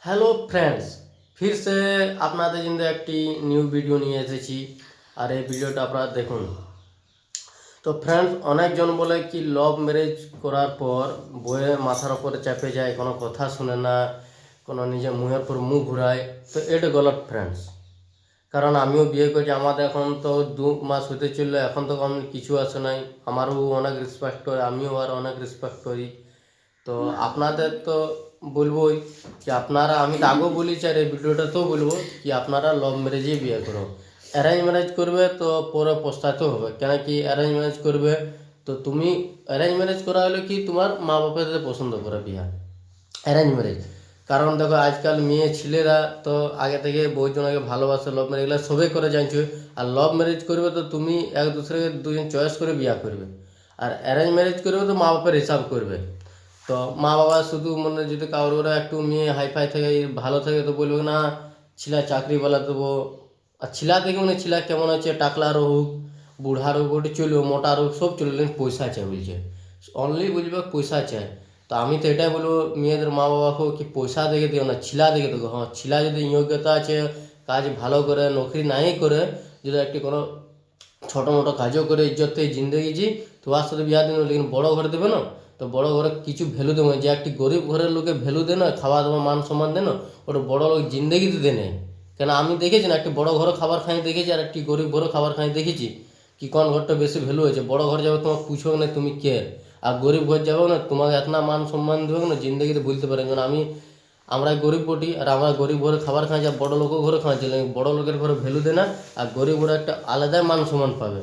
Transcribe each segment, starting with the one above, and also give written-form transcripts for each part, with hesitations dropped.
Hello friends, ফির সে আপনাদের জিন্দে একটি নিউ ভিডিও নিয়ে এসেছি। আর এই ভিডিওটা আপনারা দেখুন। তো ফ্রেন্ডস, অনেকজন বলে কি লভ ম্যারেজ করার পর বইয়ে মাথার উপরে চাপে যায়, কোনো কথা শুনে না, কোনো নিজের মুখের উপর মুখ ঘুরায়। তো এটা গলত ফ্রেন্ডস। কারণ আমিও বিয়ে করেছি, আমাদের এখন তো 2 মাস হতে চললো, এখন তো আমি কিছু আসে নাই। আমারও অনেক রেসপেক্ট করে, আমিও আর অনেক রেসপেক্ট করি। তো আপনাদের তো বলবোই কি আপনারা, আমি তো আগেও বলেছি আর এই ভিডিওটাতেও বলবো কি আপনারা লভ ম্যারেজেই বিয়ে করো। অ্যারেঞ্জ ম্যারেজ করবে তো পরে পস্তাতে হবে। কেন কি অ্যারেঞ্জ ম্যারেজ করবে তো তুমি, অ্যারেঞ্জ ম্যারেজ করা হলে কি তোমার মা বাবাদের পছন্দ করে বিয়া, অ্যারেঞ্জ ম্যারেজ। কারণ দেখো আজকাল মেয়ে ছেলেরা তো আগে থেকে বহুজনকে ভালোবাসে, লভ ম্যারেজ এগুলো সবাই করে জানছো। আর লভ ম্যারেজ করবে তো তুমি এক দুসরাকে দুজন চয়েস করে বিয়া করবে। আর অ্যারেঞ্জ ম্যারেজ করবে তো মা বাপের হিসাব করবে। তো মা বাবা শুধু মানে যদি কারোর ওরা একটু মেয়ে হাইফাই থাকে, ভালো থাকে, তো বলবে না ছিলা চাকরিওয়ালা দেবো। আর ছিলা দেখে মানে ছিলা কেমন আছে, টাকলার হোক, বুড়ার হোক, ওটা চলবে, মোটার হোক, সব চলবে, পয়সা চাই বলছে। অনলি বুঝবে পয়সা চাই। তো আমি তো এটাই বলবো মেয়েদের মা বাবাকেও কি পয়সা দেখে দিও না, ছিলা দেখে দেখো। হ্যাঁ, ছিলা যদি যোগ্যতা আছে, কাজ ভালো করে, নকরি নাই করে, যদি একটি কোনো ছোটো মোটো কাজও করে ইজ্জত জিন্দগি জি, তোমার সাথে বিয়া দিন, লেকিন বড়ো ঘরে দেবে না। তো বড়ো ঘরে কিছু ভ্যালু দেবে না। যে একটি গরিব ঘরের লোকে ভ্যালু দেয় না, খাওয়া দাওয়া মান সম্মান দেয় না, ওটা বড়ো লোক জিন্দগিতে দেয় নেই। কেন আমি দেখেছি না, একটি বড়ো ঘরে খাবার খাই দেখেছি আর একটি গরিব ঘরে খাবার খাই দেখেছি, কি কোন ঘরটা বেশি ভ্যালু হয়েছে। বড়ো ঘর যাবে তোমাকে পুছবে না তুমি কে, আর গরিব ঘর যাবে না তোমাকে এতনা মান সম্মান দেবে না, জিন্দগিতে ভুলতে পারে। কারণ আমরা গরিব বটি, আর আমরা গরিব ঘরে খাবার খাই, যা বড়ো লোকের ঘরে খাওয়াচ্ছি, বড়ো লোকের ঘরে ভ্যালু দেয় না, আর গরিব ঘরে একটা আলাদাই মান সম্মান পাবে।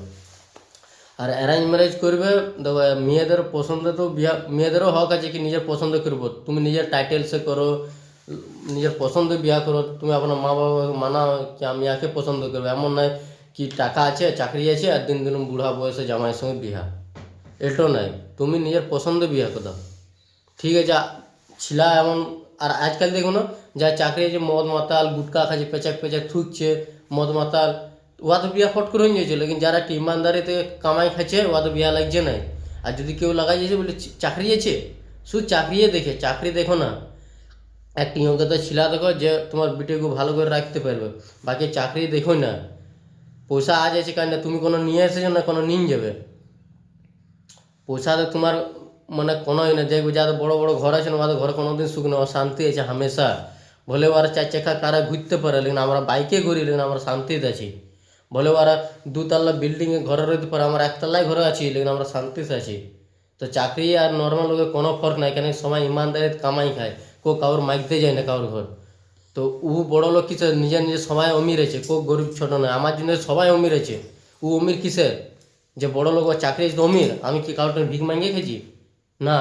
আর অ্যারেঞ্জ ম্যারেজ করবে দেখো, মেয়েদের পছন্দ তো বিয়া, মেয়েদেরও হক আছে কি নিজের পছন্দ করবো। তুমি নিজের টাইটেলসে করো, নিজের পছন্দ বিয়া করো। তুমি আপনার মা বাবাকে মানাও কি আমি একে পছন্দ করবো, এমন নয় কি টাকা আছে, চাকরি আছে, আর দিন দিন বুড়া বয়সে জামাইয়ের সঙ্গে বিয়া, এটাও নয়। তুমি নিজের পছন্দ বিয়া করো, ঠিক আছে। ছিলা এমন, আর আজকাল দেখো না, যা চাকরি আছে মদ মাতাল গুটকা খাচ্ছে, পেঁচাক পেঁচাক থুকছে, মদ মাতাল, ওয়া তো বিয়া ফট করে হয়ে যাচ্ছে। লেকিন যারা একটা ইমানদারিতে কামাই খাচ্ছে ওয়া তো বিয়া লাগছে নাই। আর যদি কেউ লাগাই যাচ্ছে বলে চাকরি আছে, শুধু চাকরি দেখে, চাকরি দেখো না, একটা যোগ্যতা ছিলা দেখো যে তোমার বিটেকে ভালো করে রাখতে পারবে, বাকি চাকরি দেখো না। পয়সা আজ আছে কারণ তুমি কোনো নিয়ে এসেছো না কোনো নিন যাবে। পয়সা তো তোমার মানে কোনোই না, দেখবে যাদের বড় বড় ঘর আছে না, ওদের ঘরে কোনোদিন সুখ নেই, শান্তি আছে হামেশা। বলে ওরা 4 চাকা কারা ঘুরতে পারে, লেকিন আমরা বাইকে ঘুরি, লেকিন আমরা শান্তিতে আছি। বলে ওরা 2 তলা বিল্ডিংয়ে ঘরে রইতে পারে, আমরা 1 তলায় ঘরে আছি, লেকিন আমরা শান্তিতে আছি। তো চাকরি আর নর্মাল লোকের কোনো ফর্ক নাই, কেন সবাই ইমানদারিতে কামাই খায়, কেউ কারোর মাইকতে যায় না কারোর ঘর। তো ও বড় লোক কিসের, নিজের নিজের সবাই অমির আছে, কেউ গরিব ছোট নয়। আমার জন্য সবাই অমির আছে, ও অমির কিসের, যে বড় লোক চাকরি আছে তো অমির। আমি কি কারোর ভিক মাঙ্গিয়ে খেয়েছি না।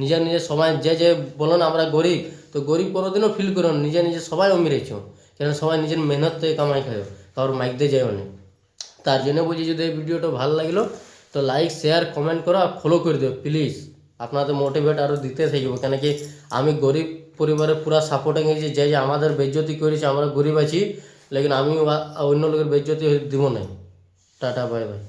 নিজের নিজের সবাই যে যে বলো না আমরা গরিব, তো গরিব কোনোদিনও ফিল করো না, নিজে নিজে সবাই অমির আছো। কেন সবাই নিজের মেহনত থেকে কামাই খায়, কারোর মাইক দিয়ে যায় অনেক। তার জন্য বলছি যদি এই ভিডিওটা ভালো লাগলো তো লাইক শেয়ার কমেন্ট করো আর ফলো করে দিও প্লিজ। আপনাদের মোটিভেট আরও দিতে থাকবো, কেন কি আমি গরিব পরিবারের পুরা সাপোর্টে গেছি। যে যে আমাদের বেজ্জতি করেছে, আমরা গরিব আছি, লেকিন আমি অন্য লোকের বেজ্জতি দিব না। Tata, bye bye.